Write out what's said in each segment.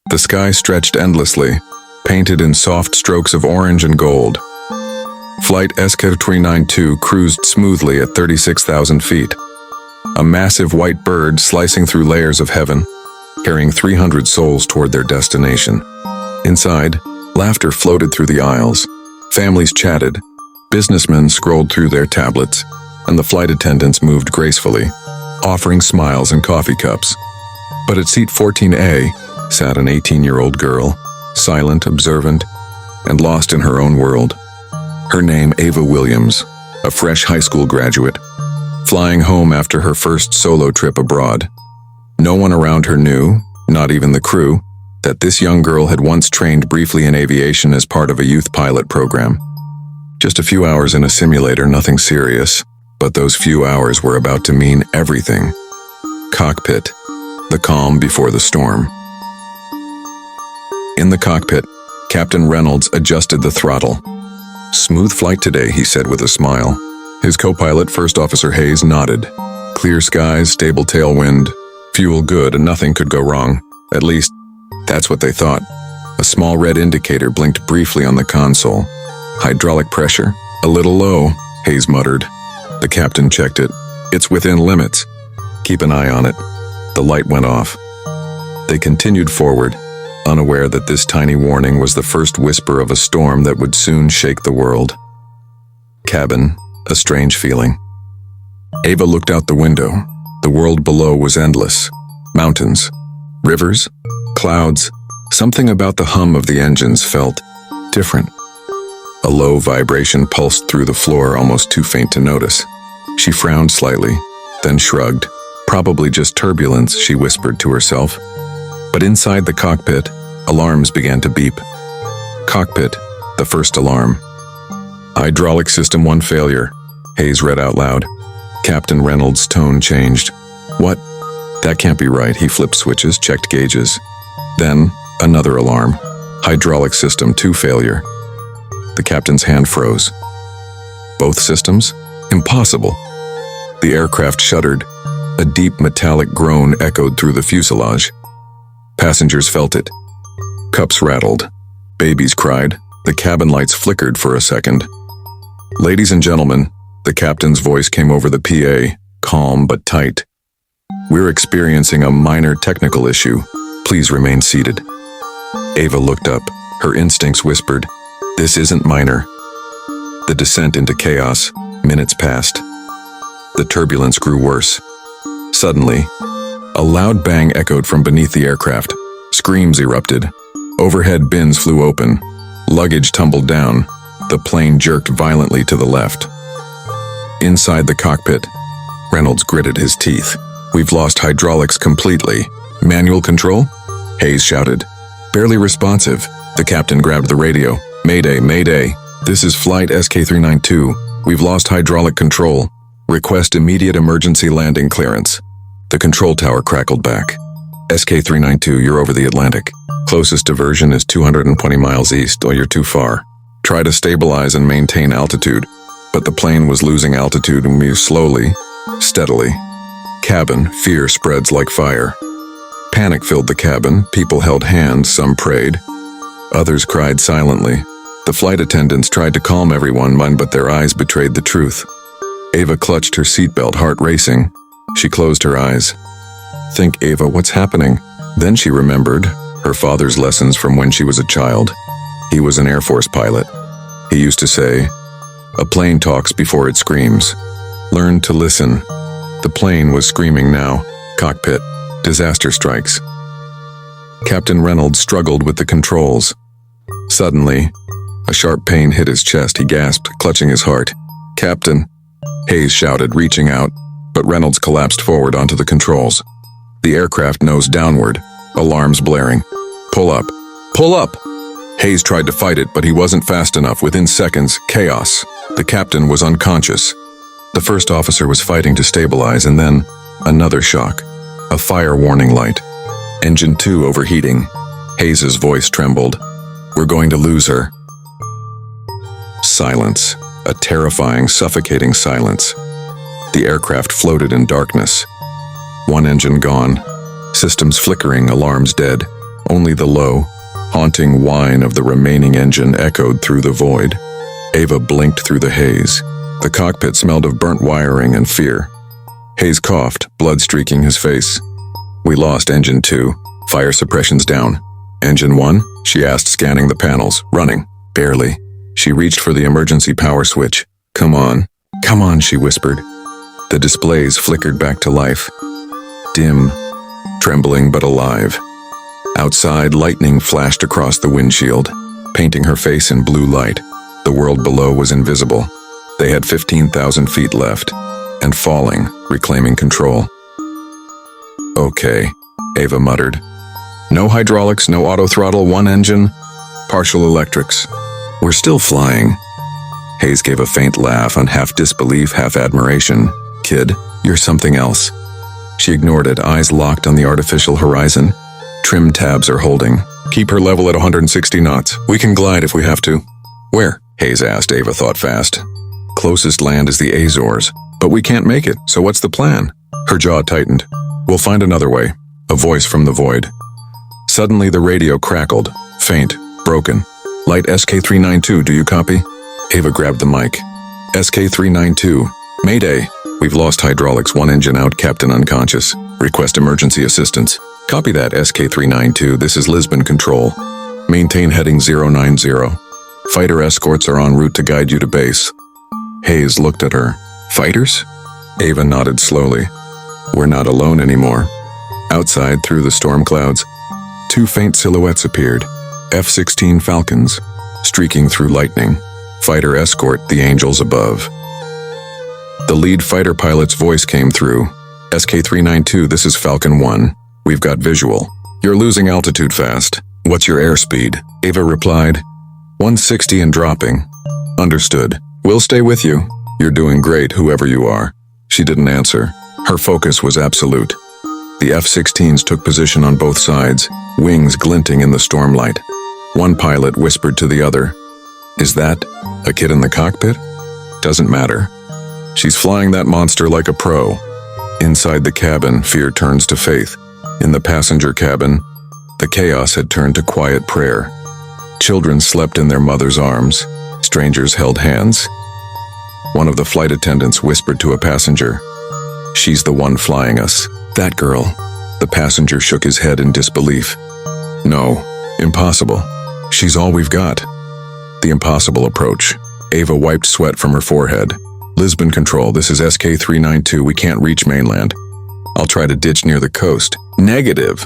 The sky stretched endlessly, painted in soft strokes of orange and gold. Flight SK392 cruised smoothly at 36,000 feet. A massive white bird slicing through layers of heaven, carrying 300 souls toward their destination. Inside, laughter floated through the aisles. Families chatted, businessmen scrolled through their tablets, and the flight attendants moved gracefully, offering smiles and coffee cups. But at seat 14A sat an 18-year-old girl, silent, observant, and lost in her own world. Her name Ava Williams, a fresh high school graduate, flying home after her first solo trip abroad. No one around her knew, not even the crew, that this young girl had once trained briefly in aviation as part of a youth pilot program. Just a few hours in a simulator, nothing serious, but those few hours were about to mean everything. Cockpit, the calm before the storm. In the cockpit, Captain Reynolds adjusted the throttle. "Smooth flight today," he said with a smile. His co-pilot, First Officer Hayes, nodded. Clear skies, stable tailwind, fuel good, and nothing could go wrong. At least, that's what they thought. A small red indicator blinked briefly on the console. "Hydraulic pressure, a little low," Hayes muttered. The captain checked it. "It's within limits. Keep an eye on it." The light went off. They continued forward, unaware that this tiny warning was the first whisper of a storm that would soon shake the world. Cabin, a strange feeling. Ava looked out the window. The world below was endless. Mountains, rivers, clouds. Something about the hum of the engines felt different. A low vibration pulsed through the floor, almost too faint to notice. She frowned slightly, then shrugged. "Probably just turbulence," she whispered to herself. But inside the cockpit, alarms began to beep. Cockpit, the first alarm. "Hydraulic system 1 failure," Hayes read out loud. Captain Reynolds' tone changed. "What? That can't be right." He flipped switches, checked gauges. Then, another alarm. "Hydraulic system 2 failure." The captain's hand froze. Both systems? Impossible. The aircraft shuddered. A deep metallic groan echoed through the fuselage. Passengers felt it. Cups rattled. Babies cried. The cabin lights flickered for a second. "Ladies and gentlemen," the captain's voice came over the PA, calm but tight. "We're experiencing a minor technical issue. Please remain seated." Ava looked up. Her instincts whispered, "This isn't minor." The descent into chaos. Minutes passed. The turbulence grew worse. Suddenly, a loud bang echoed from beneath the aircraft. Screams erupted. Overhead bins flew open. Luggage tumbled down. The plane jerked violently to the left. Inside the cockpit, Reynolds gritted his teeth. "We've lost hydraulics completely. Manual control?" Hayes shouted. "Barely responsive." The captain grabbed the radio. "Mayday, mayday. This is flight SK392. We've lost hydraulic control. Request immediate emergency landing clearance." The control tower crackled back. "SK392, you're over the Atlantic. Closest diversion is 220 miles east, or you're too far. Try to stabilize and maintain altitude." But the plane was losing altitude and moved slowly, steadily. Cabin, fear spreads like fire. Panic filled the cabin. People held hands, some prayed. Others cried silently. The flight attendants tried to calm everyone, but their eyes betrayed the truth. Ava clutched her seatbelt, heart racing. She closed her eyes. "Think, Ava, what's happening?" Then she remembered her father's lessons from when she was a child. He was an Air Force pilot. He used to say, "A plane talks before it screams. Learn to listen." The plane was screaming now. Cockpit. Disaster strikes. Captain Reynolds struggled with the controls. Suddenly, a sharp pain hit his chest. He gasped, clutching his heart. "Captain," Hayes shouted, reaching out, but Reynolds collapsed forward onto the controls. The aircraft nosed downward, alarms blaring. "Pull up! Pull up!" Hayes tried to fight it, but he wasn't fast enough. Within seconds, chaos. The captain was unconscious. The first officer was fighting to stabilize, and then another shock. A fire warning light. "Engine 2 overheating." Hayes's voice trembled. "We're going to lose her." Silence. A terrifying, suffocating silence. The aircraft floated in darkness. One engine gone. Systems flickering, alarms dead. Only the low, haunting whine of the remaining engine echoed through the void. Ava blinked through the haze. The cockpit smelled of burnt wiring and fear. Hayes coughed, blood streaking his face. "We lost Engine 2. Fire suppression's down." "Engine 1?" she asked, scanning the panels. "Running. Barely." She reached for the emergency power switch. "Come on. Come on," she whispered. The displays flickered back to life. Dim, trembling but alive. Outside, lightning flashed across the windshield, painting her face in blue light. The world below was invisible. They had 15,000 feet left, and falling, reclaiming control. "Okay," Ava muttered. "No hydraulics, no auto throttle, one engine, partial electrics. We're still flying." Hayes gave a faint laugh on half disbelief, half admiration. "Kid, you're something else." She ignored it, eyes locked on the artificial horizon. Trim tabs are holding. "Keep her level at 160 knots. We can glide if we have to." "Where?" Hayes asked. Ava thought fast. "Closest land is the Azores. But we can't make it, so what's the plan?" Her jaw tightened. "We'll find another way." A voice from the void. Suddenly the radio crackled. Faint. Broken. "Light SK392, do you copy?" Ava grabbed the mic. "SK392. Mayday. We've lost hydraulics, one engine out, captain unconscious. Request emergency assistance." "Copy that, SK392. This is Lisbon Control. Maintain heading 090. Fighter escorts are en route to guide you to base." Hayes looked at her. "Fighters?" Ava nodded slowly. "We're not alone anymore." Outside, through the storm clouds, two faint silhouettes appeared. F-16 Falcons, streaking through lightning. Fighter escort, the angels above. The lead fighter pilot's voice came through. "SK392, this is Falcon 1. We've got visual. You're losing altitude fast. What's your airspeed?" Ava replied. 160 and dropping." "Understood. We'll stay with you. You're doing great, whoever you are." She didn't answer. Her focus was absolute. The F-16s took position on both sides, wings glinting in the stormlight. One pilot whispered to the other, "Is that a kid in the cockpit?" "Doesn't matter. She's flying that monster like a pro." Inside the cabin, fear turns to faith. In the passenger cabin, the chaos had turned to quiet prayer. Children slept in their mother's arms. Strangers held hands. One of the flight attendants whispered to a passenger, "She's the one flying us. That girl." The passenger shook his head in disbelief. "No, impossible. She's all we've got." The impossible approach. Ava wiped sweat from her forehead. "Lisbon Control, this is SK392. We can't reach mainland. I'll try to ditch near the coast." "Negative,"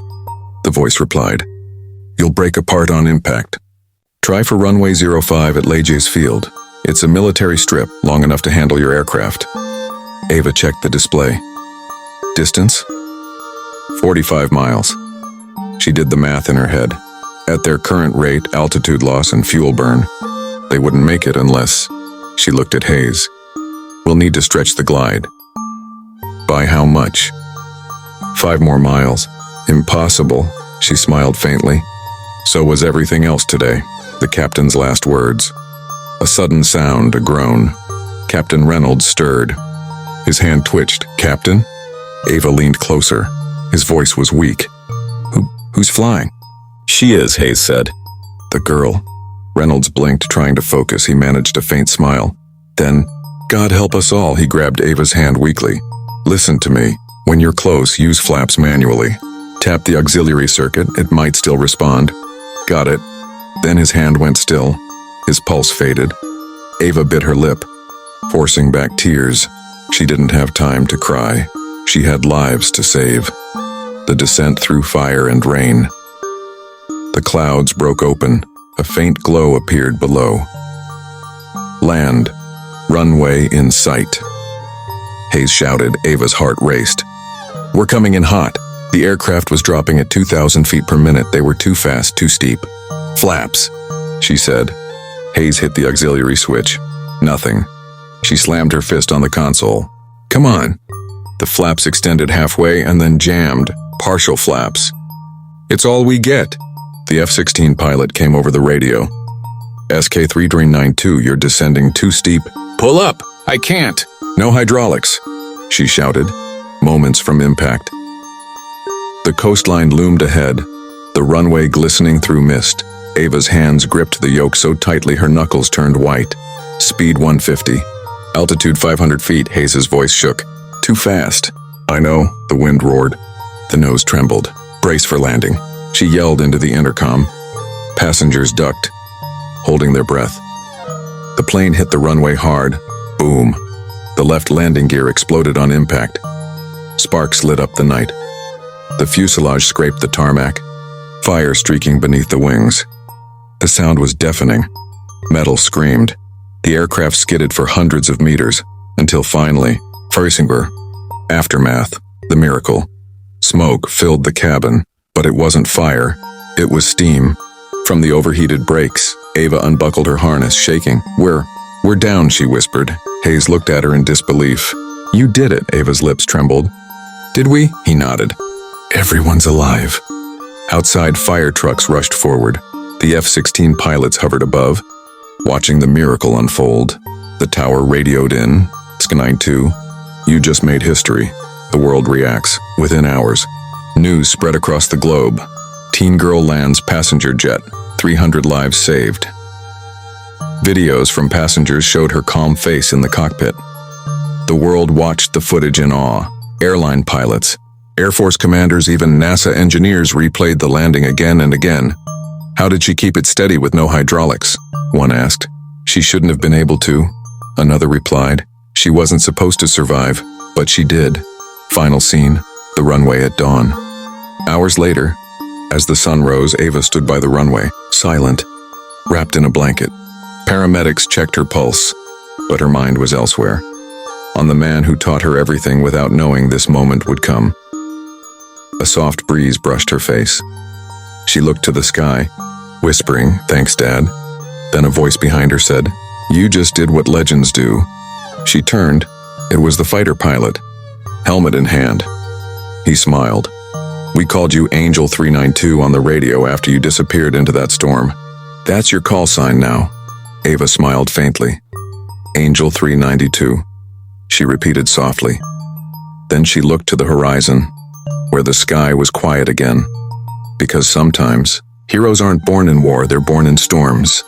the voice replied. "You'll break apart on impact. Try for runway 05 at Leges Field. It's a military strip, long enough to handle your aircraft." Ava checked the display. "Distance? 45 miles." She did the math in her head. At their current rate, altitude loss, and fuel burn, they wouldn't make it unless... She looked at Hayes. "We'll need to stretch the glide." "By how much?" 5 more miles. "Impossible," she smiled faintly. So was everything else today. The captain's last words. A sudden sound, a groan. Captain Reynolds stirred. His hand twitched. "Captain?" Ava leaned closer. His voice was weak. Who's flying?" "She is," Hayes said. "The girl." Reynolds blinked, trying to focus. He managed a faint smile. Then, "God help us all," he grabbed Ava's hand weakly. "Listen to me. When you're close, use flaps manually. Tap the auxiliary circuit, it might still respond." "Got it." Then his hand went still. His pulse faded. Ava bit her lip, forcing back tears. She didn't have time to cry. She had lives to save. The descent through fire and rain. The clouds broke open. A faint glow appeared below. Land. Runway in sight. Hayes shouted. Ava's heart raced. "We're coming in hot." The aircraft was dropping at 2,000 feet per minute. They were too fast, too steep. "Flaps," she said. Hayes hit the auxiliary switch. Nothing. She slammed her fist on the console. "Come on." The flaps extended halfway and then jammed. Partial flaps. "It's all we get." The F-16 pilot came over the radio. "SK392, you're descending too steep." "Pull up! I can't!" "No hydraulics," she shouted, moments from impact. The coastline loomed ahead. The runway glistening through mist. Ava's hands gripped the yoke so tightly her knuckles turned white. Speed 150. Altitude 500 feet, Hayes' voice shook. Too fast. I know, the wind roared. The nose trembled. Brace for landing. She yelled into the intercom. Passengers ducked, holding their breath. The plane hit the runway hard. Boom. The left landing gear exploded on impact. Sparks lit up the night. The fuselage scraped the tarmac, fire streaking beneath the wings. The sound was deafening. Metal screamed. The aircraft skidded for hundreds of meters, until finally, Freisenberg. Aftermath, the miracle. Smoke filled the cabin, but it wasn't fire. It was steam. From the overheated brakes, Ava unbuckled her harness, shaking. We're down, she whispered. Hayes looked at her in disbelief. You did it, Ava's lips trembled. Did we? He nodded. Everyone's alive. Outside, fire trucks rushed forward. The F-16 pilots hovered above, watching the miracle unfold. The tower radioed in. Sk-92, you just made history. The world reacts. Within hours, news spread across the globe. Teen girl lands passenger jet. 300 lives saved. Videos from passengers showed her calm face in the cockpit. The world watched the footage in awe. Airline pilots, Air Force commanders, even NASA engineers replayed the landing again and again. How did she keep it steady with no hydraulics? One asked. She shouldn't have been able to. Another replied. She wasn't supposed to survive, but she did. Final scene, the runway at dawn. Hours later, as the sun rose, Ava stood by the runway, silent, wrapped in a blanket. Paramedics checked her pulse, but her mind was elsewhere. On the man who taught her everything without knowing this moment would come. A soft breeze brushed her face. She looked to the sky, whispering, "Thanks, Dad." Then a voice behind her said, "You just did what legends do." She turned. It was the fighter pilot, helmet in hand. He smiled. "We called you Angel 392 on the radio after you disappeared into that storm. That's your call sign now." Ava smiled faintly. "Angel 392. She repeated softly. Then she looked to the horizon, where the sky was quiet again. Because sometimes, heroes aren't born in war, they're born in storms.